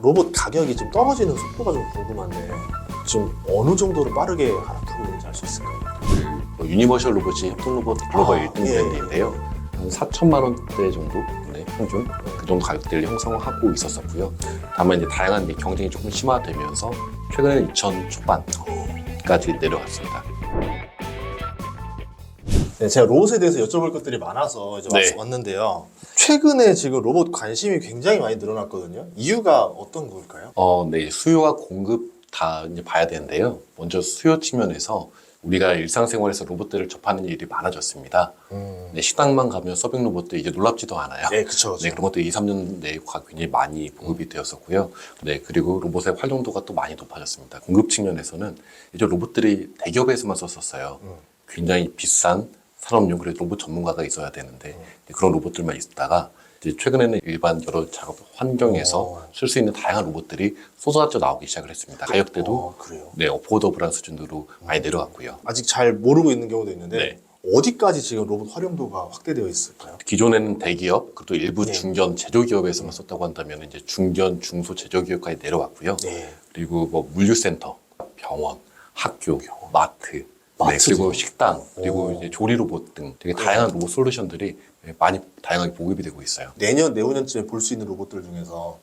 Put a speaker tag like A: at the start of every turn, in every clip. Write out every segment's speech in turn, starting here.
A: 로봇 가격이 좀 떨어지는 속도가 좀 궁금한데 지금 어느 정도로 빠르게 하락하고 있는지 알 수 있을까요?
B: 유니버셜 로봇이 협동 로봇 글로벌 1등
A: 예.
B: 브랜드인데요. 한 4천만 원대 정도 평균 그 정도 가격대를 형성하고 있었었고요. 다만 이제 다양한 경쟁이 조금 심화되면서 최근에는 2천 초반까지 내려갔습니다.
A: 네, 제가 로봇에 대해서 여쭤볼 것들이 많아서 이제
B: 네.
A: 왔는데요. 최근에 지금 로봇 관심이 굉장히 많이 늘어났거든요. 이유가 어떤 걸까요?
B: 네, 수요와 공급 다 이제 봐야 되는데요. 먼저 수요 측면에서 우리가 일상생활에서 로봇들을 접하는 일이 많아졌습니다. 네, 식당만 가면 서빙 로봇들 이제 놀랍지도 않아요.
A: 네, 그쵸.
B: 네, 그런 것도 2, 3년 내에 굉장히 많이 보급이 되었었고요. 네, 그리고 로봇의 활용도가 또 많이 높아졌습니다. 공급 측면에서는 이제 로봇들이 대기업에서만 썼었어요. 굉장히 비싼 산업용, 그래서 로봇 전문가가 있어야 되는데 그런 로봇들만 있다가 이제 최근에는 일반 여러 작업 환경에서 쓸 수 있는 다양한 로봇들이 쏟아져 나오기 시작을 했습니다. 가격대도
A: 그래요.
B: 네, 어포더블한 수준으로 많이 내려갔고요.
A: 아직 잘 모르고 있는 경우도 있는데
B: 네.
A: 어디까지 지금 로봇 활용도가 확대되어 있을까요?
B: 기존에는 대기업, 그리고 또 일부
A: 네.
B: 중견 제조기업에서만 썼다고 한다면 이제 중견, 중소 제조기업까지 내려왔고요.
A: 네.
B: 그리고 뭐 물류센터, 병원, 학교, 마트, 네,
A: 마트죠.
B: 그리고 식당, 그리고
A: 오.
B: 이제 조리 로봇 등 되게 다양한 로봇 솔루션들이 많이 다양하게 보급이 되고 있어요.
A: 내년, 내후년쯤에 볼 수 있는 로봇들 중에서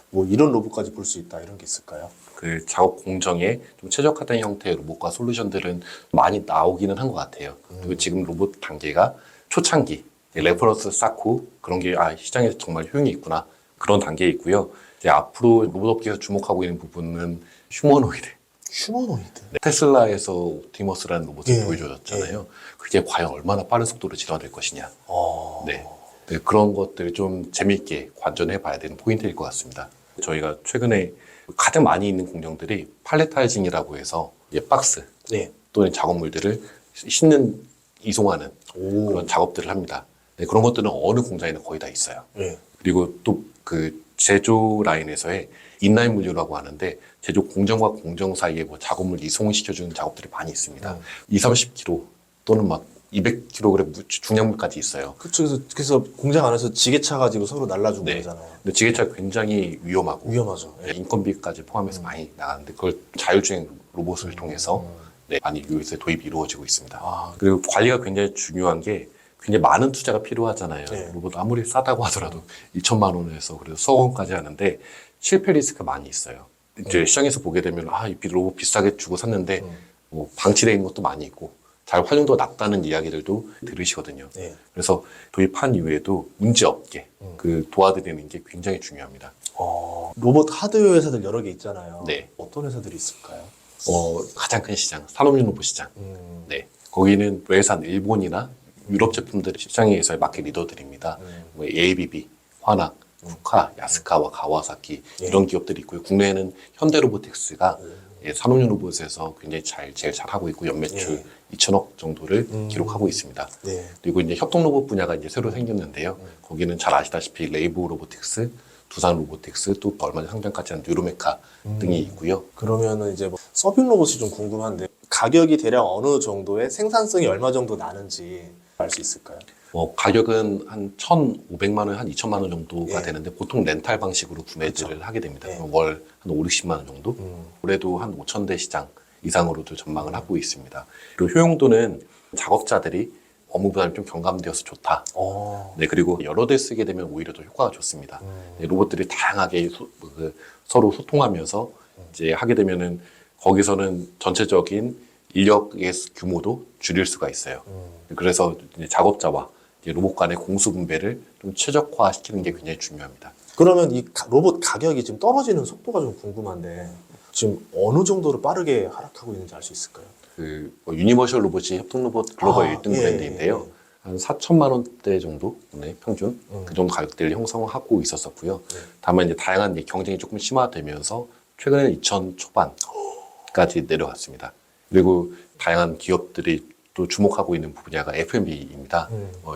A: 뭐 이런 로봇까지 볼 수 있다 이런 게 있을까요?
B: 그 작업 공정에 좀 최적화된 형태의 로봇과 솔루션들은 많이 나오기는 한 것 같아요. 그리고 지금 로봇 단계가 초창기, 레퍼런스 쌓고 그런 게 시장에서 정말 효용이 있구나 그런 단계에 있고요. 이제 앞으로 로봇 업계에서 주목하고 있는 부분은 휴머노이드.
A: 휴머노이드.
B: 네, 테슬라에서 옵티머스라는 로봇을
A: 예,
B: 보여줬잖아요. 그게 과연 얼마나 빠른 속도로 진화될 것이냐.
A: 어.
B: 네. 네, 그런 것들을 좀 재미있게 관전해 봐야 되는 포인트일 것 같습니다. 저희가 최근에 가장 많이 있는 공정들이 팔레타이징이라고 해서 박스
A: 네.
B: 또는 작업물들을 싣는 이송하는
A: 오.
B: 그런 작업들을 합니다. 네, 그런 것들은 어느 공장에는 거의 다 있어요.
A: 네.
B: 그리고 또 그 제조 라인에서의 인라인 물류라고 하는데 제조 공정과 공정 사이에 뭐 작업물 이송을 시켜주는 작업들이 많이 있습니다. 2, 30kg 또는 막 200kg 중량물까지 있어요.
A: 그래서 공장 안에서 지게차 가지고 서로 날라주고
B: 네.
A: 그러잖아요.
B: 근데 지게차 굉장히 위험하고
A: 위험하죠. 네.
B: 인건비까지 포함해서 많이 나가는데 그걸 자율주행 로봇을 통해서 많이 요새 도입이 이루어지고 있습니다.
A: 아.
B: 그리고 관리가 굉장히 중요한 게 굉장히 많은 투자가 필요하잖아요.
A: 네.
B: 로봇 아무리 싸다고 하더라도 2천만 원에서 그래서 수억 원까지 하는데 실패 리스크가 많이 있어요. 이제 시장에서 보게 되면 이 로봇 비싸게 주고 샀는데 뭐 방치되어 있는 것도 많이 있고 잘 활용도가 낮다는 이야기들도 들으시거든요.
A: 네.
B: 그래서 도입한 이후에도 문제 없게 그 도와드리는 게 굉장히 중요합니다.
A: 로봇 하드웨어 회사들 여러 개 있잖아요.
B: 네.
A: 어떤 회사들이 있을까요?
B: 가장 큰 시장, 산업용 로봇 시장. 네. 거기는 외산 일본이나 유럽 제품들이 시장에서의 마켓 리더들입니다. 뭐 ABB, 화낙, 쿠카, 야스카와 가와사키 이런 기업들이 있고요. 국내에는 현대로보틱스가 산업용 로봇에서 굉장히 제일 잘하고 있고 연매출 2천억 정도를 기록하고 있습니다.
A: 네.
B: 그리고 이제 협동 로봇 분야가 이제 새로 생겼는데요. 거기는 잘 아시다시피 레이브 로보틱스, 두산 로보틱스, 또 얼마 전에 상장까지 한 뉴로메카 등이 있고요.
A: 그러면은 이제 뭐 서빙 로봇이 좀 궁금한데 가격이 대략 어느 정도에 생산성이 얼마 정도 나는지 알 수 있을까요?
B: 가격은 한 1,500만 원, 한 2천만 원 정도가
A: 예.
B: 되는데 보통 렌탈 방식으로 구매를 하게 됩니다.
A: 예.
B: 월 한 5, 60만 원 정도? 올해도 한 5,000대 시장 이상으로도 전망을 하고 있습니다. 그리고 효용도는 작업자들이 업무 부담이 좀 경감되어서 좋다. 네, 그리고 여러 대 쓰게 되면 오히려 더 효과가 좋습니다. 네, 로봇들이 다양하게 서로 소통하면서 이제 하게 되면은 거기서는 전체적인 인력의 규모도 줄일 수가 있어요. 그래서 이제 작업자와 이제 로봇 간의 공수 분배를 좀 최적화시키는 게 굉장히 중요합니다.
A: 그러면 이 로봇 가격이 지금 떨어지는 속도가 좀 궁금한데 지금 어느 정도로 빠르게 하락하고 있는지 알 수 있을까요?
B: 유니버셜 로봇이 협동 로봇 글로벌 1등
A: 예,
B: 브랜드인데요. 한 4천만 원대 정도 평균 그 정도 가격대를 형성하고 있었었고요. 다만 이제 다양한 경쟁이 조금 심화되면서 최근에는 2천 초반까지 내려갔습니다. 그리고 다양한 기업들이 또 주목하고 있는 분야가 F&B입니다.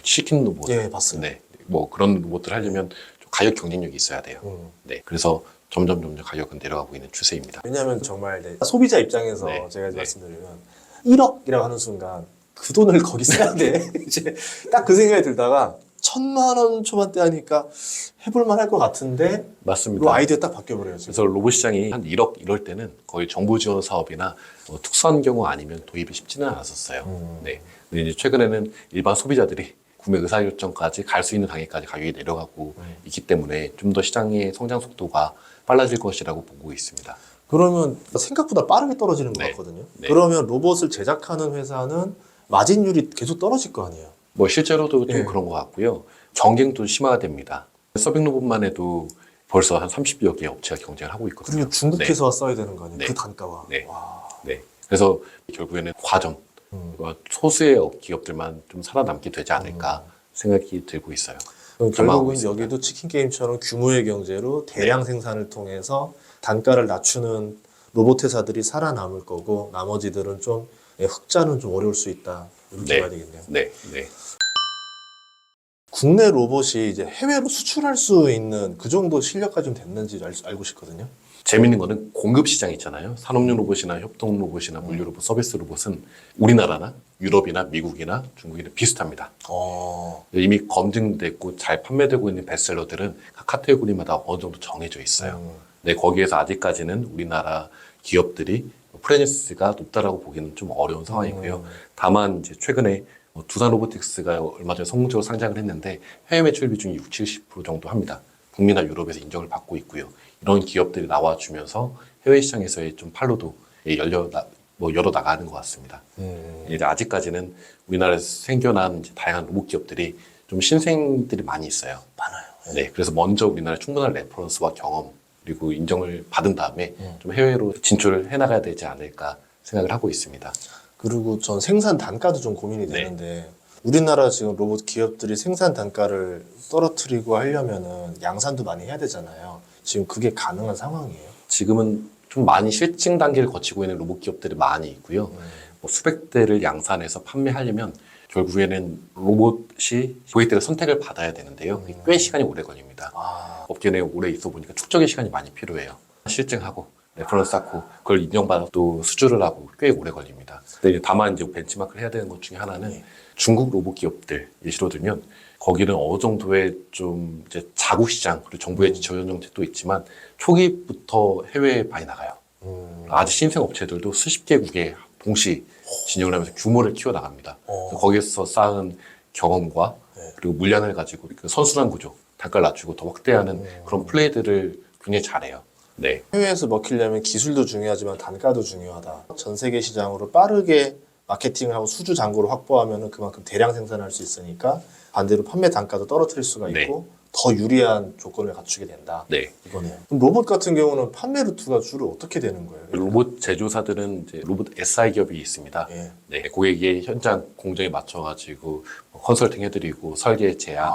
B: 치킨 로봇.
A: 예, 봤습니다.
B: 네, 뭐 그런 로봇을 하려면 좀 가격 경쟁력이 있어야 돼요. 네, 그래서 점점 가격은 내려가고 있는 추세입니다.
A: 왜냐하면 정말 소비자 입장에서
B: 네.
A: 제가
B: 네.
A: 말씀드리면 1억이라고 하는 순간 그 돈을 거기 써야 돼. 이제 딱 그 생각이 들다가 1,000만 원 초반대 하니까 해볼만 할 것 같은데
B: 맞습니다.
A: 아이디어 딱 바뀌어버려요. 지금.
B: 그래서 로봇 시장이 한 1억 이럴 때는 거의 정부 지원 사업이나 특수한 경우 아니면 도입이 쉽지는 않았었어요. 네. 근데 이제 최근에는 일반 소비자들이 구매 의사결정까지 갈 수 있는 단계까지 가격이 내려가고 있기 때문에 좀 더 시장의 성장 속도가 빨라질 것이라고 보고 있습니다.
A: 그러면 생각보다 빠르게 떨어지는 것
B: 네.
A: 같거든요.
B: 네.
A: 그러면 로봇을 제작하는 회사는 마진율이 계속 떨어질 거 아니에요.
B: 뭐 실제로도 좀
A: 네.
B: 그런 것 같고요. 경쟁도 심화됩니다. 서빙 로봇만 해도 벌써 한 30여 개 업체가 경쟁을 하고 있거든요.
A: 그리고 중국에서 써야 되는 거 아니에요.
B: 네.
A: 그 단가와.
B: 네.
A: 와.
B: 네. 그래서 결국에는 과점, 소수의 기업들만 좀 살아남게 되지 않을까 생각이 들고 있어요.
A: 그럼
B: 전망하고
A: 결국은
B: 있습니다.
A: 여기도 치킨 게임처럼 규모의 경제로 대량 생산을 통해서 단가를 낮추는 로봇 회사들이 살아남을 거고 나머지들은 좀 흑자는 좀 어려울 수 있다. 이렇게
B: 네.
A: 봐야 되겠네요.
B: 네. 네.
A: 국내 로봇이 이제 해외로 수출할 수 있는 그 정도 실력까지 좀 됐는지 알고 싶거든요.
B: 재밌는 거는 공급 시장 있잖아요. 산업용 로봇이나 협동 로봇이나 물류 로봇, 서비스 로봇은 우리나라나 유럽이나 미국이나 중국이나 비슷합니다. 이미 검증됐고 잘 판매되고 있는 베스트셀러들은 각 카테고리마다 어느 정도 정해져 있어요. 네, 거기에서 아직까지는 우리나라 기업들이 프레젠스가 높다라고 보기는 좀 어려운 상황이고요. 다만 이제 최근에 두산 로보틱스가 얼마 전에 성공적으로 상장을 했는데 해외 매출 비중이 60, 70% 정도 합니다. 북미나 유럽에서 인정을 받고 있고요. 이런 기업들이 나와주면서 해외 시장에서의 좀 팔로도 열어 나가는 것 같습니다. 이제 아직까지는 우리나라에서 생겨난 이제 다양한 로봇 기업들이 좀 신생들이 많이 있어요.
A: 많아요.
B: 네, 그래서 먼저 우리나라 충분한 레퍼런스와 경험 그리고 인정을 받은 다음에 좀 해외로 진출을 해나가야 되지 않을까 생각을 하고 있습니다.
A: 그리고 전 생산 단가도 좀 고민이
B: 네.
A: 되는데 우리나라 지금 로봇 기업들이 생산 단가를 떨어뜨리고 하려면은 양산도 많이 해야 되잖아요. 지금 그게 가능한 상황이에요.
B: 지금은 좀 많이 실증 단계를 거치고 있는 로봇 기업들이 많이 있고요. 뭐 수백 대를 양산해서 판매하려면 결국에는 로봇이 고객들의 선택을 받아야 되는데요. 그게 꽤 시간이 오래 걸립니다. 업계 내에 오래 있어 보니까 축적의 시간이 많이 필요해요. 실증하고 레퍼런스 쌓고 그걸 인정받아 또 수주를 하고 꽤 오래 걸립니다. 근데 다만 이제 벤치마크를 해야 되는 것 중에 하나는 중국 로봇 기업들 예시로 들면 거기는 어느 정도의 좀 이제 자국 시장 그리고 정부의 지원 정책도 있지만 초기부터 해외에 많이 나가요. 아직 신생 업체들도 수십 개국에 동시 진영을 하면서 규모를 키워 나갑니다. 거기에서 쌓은 경험과 그리고 물량을 가지고 그 선순환 구조, 단가를 낮추고 더 확대하는 그런 플레이들을 굉장히 잘해요. 네.
A: 해외에서 먹히려면 기술도 중요하지만 단가도 중요하다. 전 세계 시장으로 빠르게 마케팅을 하고 수주 잔고를 확보하면 그만큼 대량 생산할 수 있으니까 반대로 판매 단가도 떨어뜨릴 수가 있고 더 유리한 조건을 갖추게 된다.
B: 네.
A: 이거네요. 그럼 로봇 같은 경우는 판매 루트가 주로 어떻게 되는 거예요?
B: 로봇 제조사들은 이제 로봇 SI 기업이 있습니다.
A: 예.
B: 네, 고객의 현장 공정에 맞춰가지고 컨설팅 해드리고 설계 제안,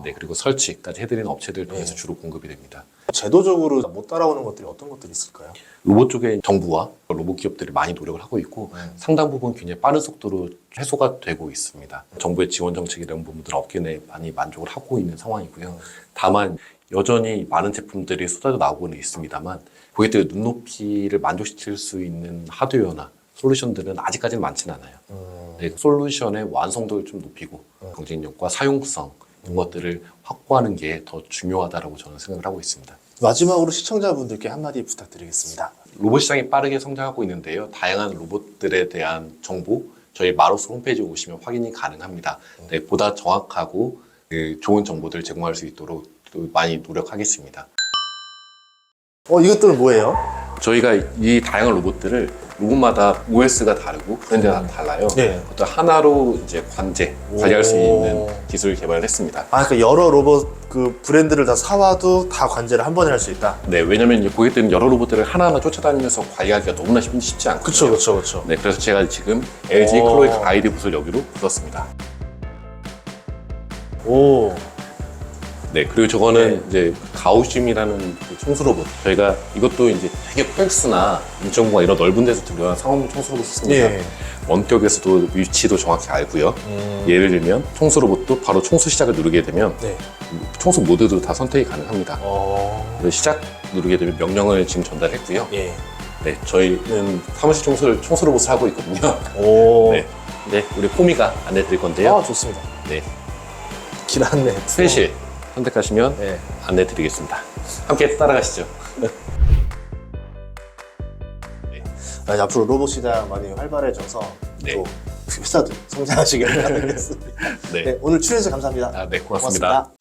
B: 네, 그리고 설치까지 해드리는 업체들 통해서 주로 공급이 됩니다.
A: 제도적으로 못 따라오는 것들이 어떤 것들이 있을까요?
B: 로봇 쪽에 정부와 로봇 기업들이 많이 노력을 하고 있고 상당 부분 굉장히 빠른 속도로 해소가 되고 있습니다. 정부의 지원 정책 이런 부분들은 업계 내에 많이 만족을 하고 있는 상황이고요. 다만 여전히 많은 제품들이 쏟아져 나오고는 있습니다만 고객들의 눈높이를 만족시킬 수 있는 하드웨어나 솔루션들은 아직까지는 많지는 않아요. 네, 솔루션의 완성도를 좀 높이고 경쟁력과 사용성 이런 것들을 확보하는 게 더 중요하다고 저는 생각을 하고 있습니다.
A: 마지막으로 시청자분들께 한마디 부탁드리겠습니다.
B: 로봇 시장이 빠르게 성장하고 있는데요. 다양한 로봇들에 대한 정보 저희 마로스 홈페이지에 오시면 확인이 가능합니다. 네, 보다 정확하고 좋은 정보들을 제공할 수 있도록 또 많이 노력하겠습니다.
A: 이것들은 뭐예요?
B: 저희가 이 다양한 로봇들을 로봇마다 OS가 다르고 브랜드가 달라요.
A: 네.
B: 그것도 하나로 이제 관리할 수 있는 기술을 개발을 했습니다.
A: 그러니까 여러 로봇 그 브랜드를 다 사와도 다 관제를 한 번에 할 수 있다.
B: 네, 왜냐면 이제 고객들은 여러 로봇들을 하나하나 쫓아다니면서 관리하기가 너무나 쉽지 않거든요.
A: 그렇죠.
B: 네, 그래서 제가 지금 LG 클로이 아이디 붓을 여기로 붙였습니다.
A: 오.
B: 네, 그리고 저거는 이제 가오심이라는 그 청소 로봇. 저희가 이것도 이제 되게 펄스나 인천공항 이런 넓은 데서 들어간 상업용 청소 로봇 썼습니다.
A: 예.
B: 원격에서도 위치도 정확히 알고요. 예를 들면 청소 로봇도 바로 청소 시작을 누르게 되면
A: 네.
B: 청소 모드도 다 선택이 가능합니다. 그래서 시작 누르게 되면 명령을 지금 전달했고요.
A: 예.
B: 네, 저희는 사무실 청소 로봇을 하고 있거든요.
A: 오.
B: 네, 우리 포미가 안내해 드릴 건데요.
A: 좋습니다.
B: 네,
A: 안내.
B: 스페실 선택하시면
A: 네.
B: 안내 드리겠습니다. 함께 따라가시죠.
A: 앞으로 로봇 시장 많이 활발해져서
B: 네.
A: 또 회사도 성장하시길 바라겠습니다.
B: 네.
A: 네, 오늘 출연해주셔서 감사합니다.
B: 네, 고맙습니다.